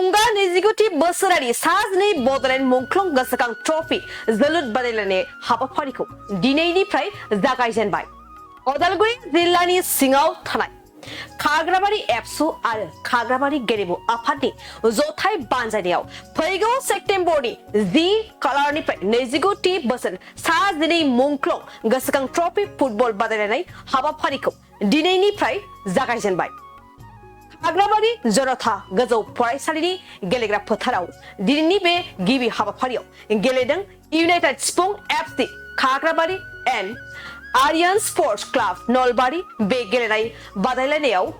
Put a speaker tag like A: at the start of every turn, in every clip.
A: खुंगा नैजिगुथि बोसोरारि सा-जिनै बड'लेण्ड मुंख्लं गोसोखां ट्रफी जोलुर बादायलायनाय हाबाफारिखौ दिनैनिफ्राय जागायजेनबाय। उदालगुरि जिल्लानि सिङाव थानाय खाग्राबारि एबसु आरो खाग्राबारि गेलेमु आफादनि जथाय बानजायनायाव फैगौ सेप्तेम्बरनि 10 खालारनिफ्राय 29 बोसोर सा-जिनै मुंख्लं गोसोखां ट्रफी फुटबल बादायलायनाय हाबाफारिखौ दिनैनिफ्राय जागायजेनबाय। खाग्राबारि जनता गोजौ फरायसालिनि गेलेग्रा फोथाराव दिनैनि बे गिबि हाबाफारियाव गेलेदों united Sifung FC Khagrabari and Aryan sports club Nalbari. बे गेलेनाय बादायलायनायाव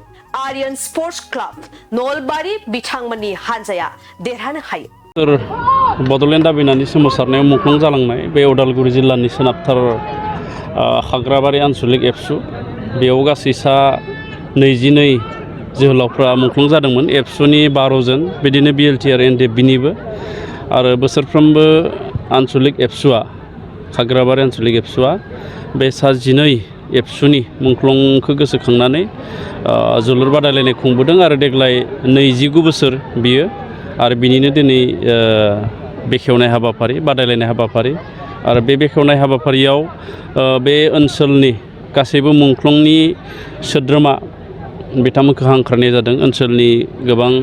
A: आर्यन स्पर्ट्स क्लाब नलबारि बिथांमोननि हानजाया देरहानो हायो।
B: बड'लेण्ड दाबिनानै सोमावसारनायाव मुंख्लं जालांनाय बे उदालगुरि जिल्लानि सोनाबथार खाग्राबारि आनसलिक एबसु बेयाव गासै सा 22 जोहोलावफ्रा मुंख्लं जादोंमोन। एबसुनि 12 जन बिदिनो बिएलटिआर एनडिएफबिनिबो आरो बोसोरफ्रोमबो आनसलिक एबसुआ खाग्राबारि आनसलिक एबसुआ बे सा 12 एबसुनि मुंख्लंखौ गोसोखांनानै जोलुर बादायलायनाय खुंबोदों आरो देग्लाय 29 बोसोर बियो आरो बिनिनो दिनै बेखेवनाय हाबाफारि बादायलायनाय हाबाफारि आरो बे बेखेवनाय हाबाफारियाव बे ओनसोलनि गासैबो मुंख्लंनि सोद्रोमा बिथांमोनखौ हांख्रायनाय जादों। ओनसोलनि गोबां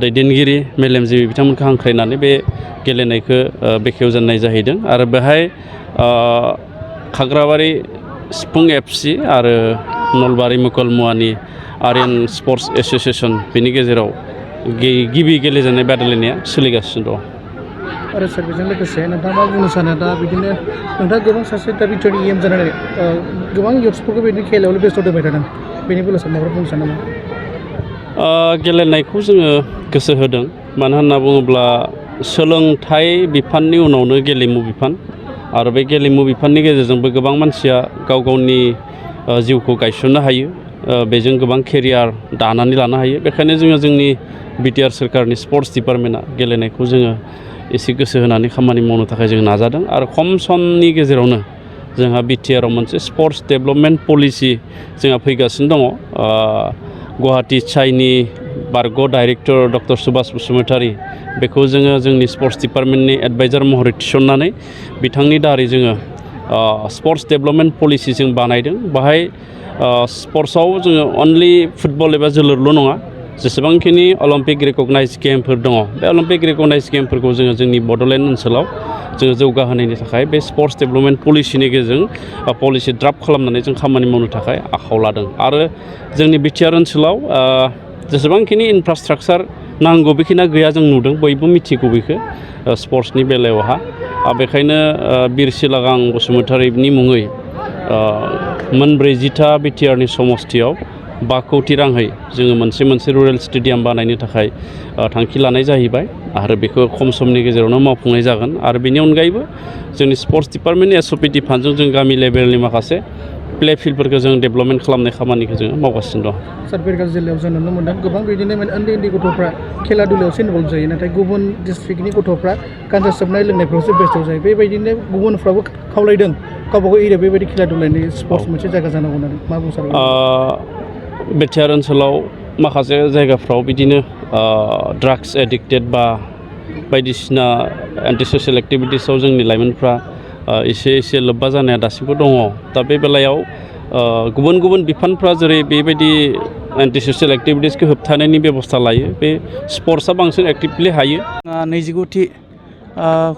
B: दैदेनगिरि मेलेमजिबि बिथांमोनखौ हांख्रायनानै बे गेलेनायखौ बेखेवजेननाय जाहैदों आरो बेहाय खाग्राबारि सिफुं एफसि आरो नलबारि मुकलमुवानि आर्यन स्पर्ट्स एस'सिएसन बिनि गेजेराव गिबि गेलेजेननाय बादायलायनाया सोलिगासिनो दं।
C: आरो सार बेजों लोगोसे नोंथाङा मा बुंनो सानो दा बिदिनो नोंथाङा गोबां सासे दा बिटिआरनि इएम जानानै गोबां इयुथ्सफोरखौ बिदिनो खेलायावनो बेस्थ' दोनबाय थादों बेनि बेलायाव सार माबा बुंनो सानो नामा?
B: गेलेनायखौ जोङो गोसो होदों मानो होनना बुङोब्ला सोलोंथाइ बिफाननि उनावनो गेलेमु बिफान आरो बे गेलेमु बिफाननि गेजेरजोंबो गोबां मानसिया गाव गावनि जिउखौ गायसननो हायो। बेजों गोबां केरियार दानानै लानो हायो। बेखायनो जोङो जोंनि बिटिआर सोरखारनि स्पर्ट्स डिपार्टमेन्टआ गेलेनायखौ जोङो एसे गोसो होनानै खामानि मावनो थाखाय जों नाजादों आरो खम समनि गेजेरावनो जोंहा बिटिआरआव मोनसे स्पर्ट्स डेभेलपमेन्ट पलिसि जोंहा फैगासिनो दङ। गुवाहाटि साइनि बारग' डाइरेक्टर डक्टर सुभाष बसुमतारी बेखौ जोङो जोंनि स्पर्ट्स डिपार्टमेन्टनि एडभाइजार महरै थिसननानै बिथांनि दारै जोङो स्पर्ट्स डेभेलपमेन्ट पलिसि जों बानायदों। बाहाय स्पर्ट्सआव जोङो अनलि फुटबल एबा जोलुरल' नङा जेसेबांखिनि अलिम्पिक रेकगनाइज गेमफोर दङ बे अलिम्पिक रेकगनाइज गेमफोरखौ जोङो जोंनि बड'लेण्ड ओनसोलाव जोङो जौगाहोनायनि थाखाय बे स्पर्ट्स डेभेलपमेन्ट पलिसिनि गेजेरजों पलिसि ड्राफ्ट खालामनानै जों खामानि मावनो थाखाय आखायाव लादों आरो जोंनि बिटिआर ओनसोलाव जेसेबांखिनि इनफ्रास्ट्राक्चार नांगौ बेखिनिया गैया जों नुदों बयबो मिथिगौ बेखौ स्पर्ट्सनि बेलायावहा बेखायनो बिर सिलागां बसुमतारीनि मुङै 40टा बिटिआरनि समस्थियाव 5 कौटि राङै जोङो मोनसे रुरेल स्टेडियाम बानायनो थाखाय थांखि लानाय जाहैबाय आरो बेखौ खम समनि गेजेरावनो मावफुंनाय जागोन आरो बेनि अनगायैबो जोंनि स्पर्ट्स डिपार्टमेन्टनि एसअपिटि फान्डजों जों गामि लेभेलनि माखासे प्ले फिल्डफोरखौ जों डेभेलपमेन्ट खालामनाय खामानिखौ जोङो मावगासिनो दं।
C: सार बेरगाव जिल्लायाव जों नुनो मोनदों गोबां बिदिनो उन्दै गथ'फ्रा खेला दुलायावसो इनभल्भ जायो नाथाय गुबुन डिस्ट्रिक्टनि गथ'फ्रा गान्जा सोबनाय लोंनायफ्रावसो बेस्थ' जायो। बेबायदिनो गुबुनफ्राबो खावलायदों गावबागाव एरिया बेबायदि खेला दुलानि स्पर्ट्स मोनसे जायगा जानांगौ होननानै मा बुंनो सानो?
B: बिटिआर ओनसोलाव माखासे जायगाफ्राव बिदिनो ड्राग्स एडिक्टेड बा बायदिसिना एन्टि ससियेल एक्टिभिटिसआव जोंनि लाइमोनफ्रा एसे लोब्बा जानाया दासिमबो दङ। दा बे बेलायाव गुबुन बिफानफ्रा जेरै बेबायदि एन्टि ससियेल एक्टिभिटिसखौ होबथानायनि बेबस्था लायो बे स्पर्ट्सआ बांसिन एक्टिभलि हायो।
D: 29थि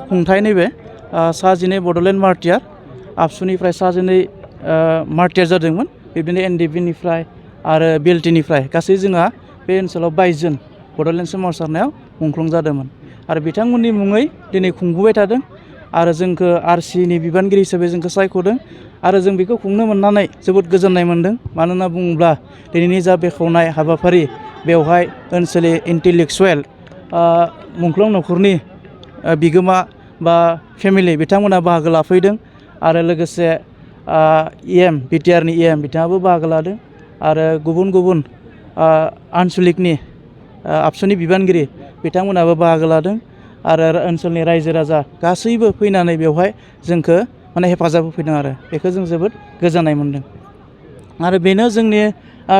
D: खुंथाय नैबे सा-12 बड'लेण्ड मार्टियार आबसुनिफ्राय सा-12 मार्टियार जादोंमोन। बिदिनो एनडिएफबिनिफ्राय आरो बिएलटिनिफ्राय गासै जोंहा बे ओनसोलाव 22 जन बड'लेण्ड सोमावसारनायाव मुंख्लं जादोंमोन आरो बिथांमोननि मुङै दिनै खुंबोबाय थादों आरो जोंखौ आरसिनि बिबानगिरि हिसाबै जोंखौ सायख'दों आरो जों बेखौ खुंनो मोननानै जोबोद गोजोननाय मोनदों। मानो होनना बुङोब्ला दिनैनि जा बेखेवनाय हाबाफारि बेवहाय ओनसोलनि इन्टेलेक्सुवेल मुंख्लं न'खरनि बिगोमा बा फेमिलि बिथांमोना बाहागो लाफैदों आरो लोगोसे इएम बिटिआरनि इएम बिथाङाबो बाहागो लादों आरो गुबुन आनसलिकनि आबसुनि बिबानगिरि बिथांमोनाबो बाहागो लादों आरो ओनसोलनि रायजो राजा गासैबो फैनानै बेवहाय जोंखौ हेफाजाब होफैदों आरो बेखौ जों जोबोद गोजोननाय मोनदों। आरो बेनो जोंनि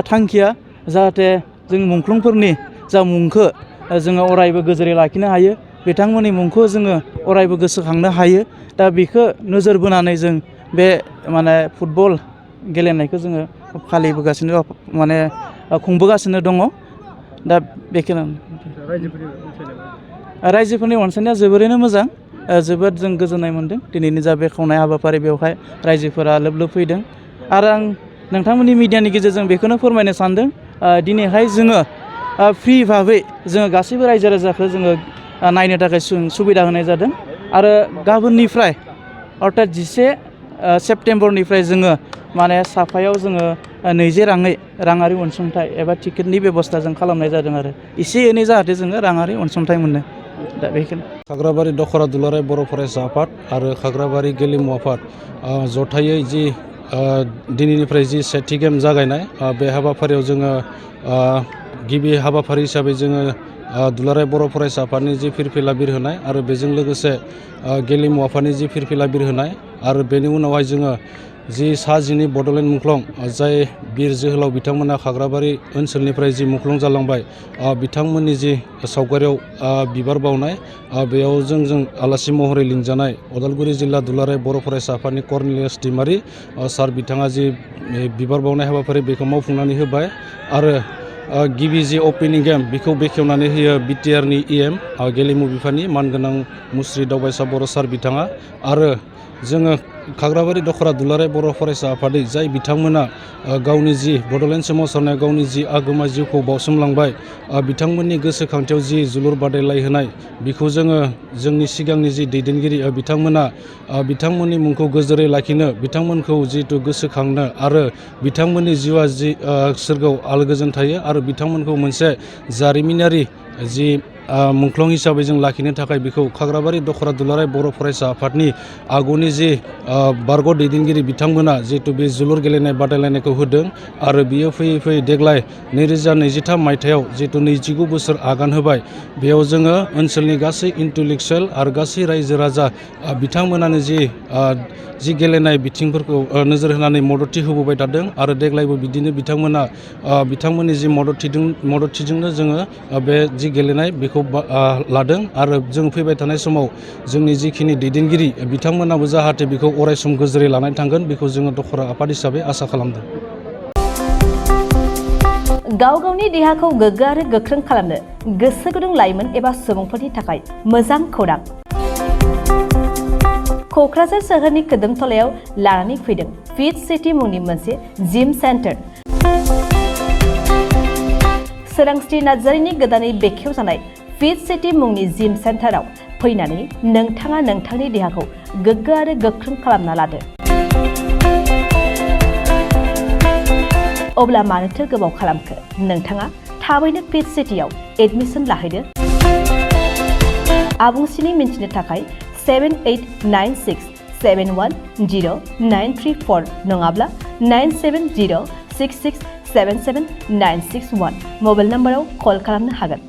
D: थांखिया जाहाथे जों मुंख्लंफोरनि जा मुंखौ जोङो अरायबो गोजोरै लाखिनो हायो बिथांमोननि मुंखौ जोङो अरायबो गोसोखांनो हायो दा बेखौ नोजोर बोनानै जों बे माने फुटबल गेलेनायखौ जोङो फालिबोगासिनो माने खुंबोगासिनो दङ दा बेखौनो रायजोफोरनि अनसायनाया जोबोरैनो मोजां जोबोद जों गोजोननाय मोन्दों दिनैनि जा बेखेवनाय हाबाफारि बेवहाय रायजोफोरा लोब लोब फैदों आरो आं नोंथांमोननि मिडियानि गेजेरजों बेखौनो फोरमायनो सानदों दिनैहाय जोङो फ्रि भाबै जोङो गासैबो रायजो राजाखौ जोङो नायनो थाखाय सुबिदा होनाय जादों आरो गाबोननिफ्राय अर्थात 11 सेप्तेम्बरनिफ्राय जोङो माने साफायाव जोङो 20 राङारि अनसुंथाइ एबा टिकेटनि बेबस्था जों खालामनाय जादों आरो एसे एनै जाहाथे जोङो राङारि अनसुंथाइ मोनो दा बेखौनो
E: खाग्राबारि दखरा दुलाराय बर' फरायसा आफाद आरो खाग्राबारि गेलेमु आफाद जथायै जि दिनैनिफ्राय जि सेथि गेम जागायनाय बे हाबाफारियाव जोङो गिबि हाबाफारि हिसाबै जोङो दुलाराय बर' फरायसा आफादनि जि फिरफिला बिरहोनाय आरो बेजों लोगोसे गेलेमु आफादनि जि फिरफिला बिरहोनाय आरो बेनि उनावहाय जोङो जि सा 12 बड'लेण्ड मुंख्लं जाय बिर जोहोलाव बिथांमोना खाग्राबारि ओनसोलनिफ्राय जि मुंख्लं जालांबाय बिथांमोननि जि सावगारियाव बिबार बावनाय बेयाव जों आलासि महरै लिंजानाय उदालगुरि जिल्ला दुलाराय बर' फरायसा आफादनि कर्नेलियास दैमारि सार बिथाङा जि बिबार बावनाय हाबाफारि बेखौ मावफुंनानै होबाय आरो गिबि जि अपेनिं गेम बेखौ बेखेवनानै होयो बिटिआरनि EM गेलेमु बिफाननि मानगोनां मुस्रि दावबायसा बर' सार बिथाङा आरो जोङो खाग्राबारि दखरा दुलाराय बर' फरायसा आफादै जाय बिथांमोना गावनि जि बड'लेण्ड सोमावसारनायाव गावनि जि आगोमा जिउखौ बावसोमलांबाय बिथांमोननि गोसोखांथियाव जि जोलुर बादायलायहोनाय बेखौ जोङो जोंनि सिगांनि जि दैदेनगिरि बिथांमोना बिथांमोननि मुंखौ गोजोरै लाखिनो बिथांमोनखौ जिहेतु गोसोखांनो आरो बिथांमोननि जिउआ जि सोरगोआव आलो-गोजोन थायो आरो बिथांमोनखौ मोनसे जारिमिनारि जि मुंख्लं हिसाबै जों लाखिनो थाखाय बेखौ खाग्राबारि दखरा दुलाराय बर' फरायसा आफादनि आगुनि जि बारग' दैदेनगिरि बिथांमोना जिहेतु बे जोलुर गेलेनाय बादायलायनायखौ होदों आरो बियो फैयै फैयै देग्लाय 2023 मायथाइयाव जिहेतु 29 बोसोर आगान होबाय बेयाव जोङो ओनसोलनि गासै इन्टेलेक्सुयेल आरो गासै रायजो राजा बिथांमोनानो जि गेलेनाय बिथिंफोरखौ नोजोर होनानै मददथि होबोबाय थादों आरो देग्लायबो बिदिनो बिथांमोना बिथांमोननि जि मददथिजोंनो जोङो बे जि गेलेनाय बेखौ लादों आरो जों फैबाय थानाय समाव जोंनि जिखिनि दैदेनगिरि बिथांमोनाबो जाहाथे बेखौ अरायसम गोजोरै लानानै थांगोन बेखौ जोङो दखरा आफाद हिसाबै आसा खालामदों।
A: गाव गावनि देहाखौ गोग्गो आरो गोख्रों खालामनो गोसो गुदुं लाइमोन एबा सुबुंफोरनि थाखाय मोजां खौरां क'क्राझार सोहोरनि खोदोमथलायाव लानानै फैदों फिट सिटी मुंनि मोनसे जिम सेन्टार सोरांस्रि नार्जारिनि गोदानै बेखेवजानाय फिट सिटी मुंनि जिम सेन्टाराव फैनानै नोंथाङा नोंथांनि देहाखौ गोग्गो आरो गोख्रों खालामना लादो अब्ला मानोथो गोबाव खालामखो नोंथाङा थाबैनो फिट सिटीआव एडमिसन लाहैदो आबुंसिनै मिन्थिनो थाखाय 7896710934 नङाब्ला 9706677961 मबाइल नाम्बाराव कल खालामनो हागोन।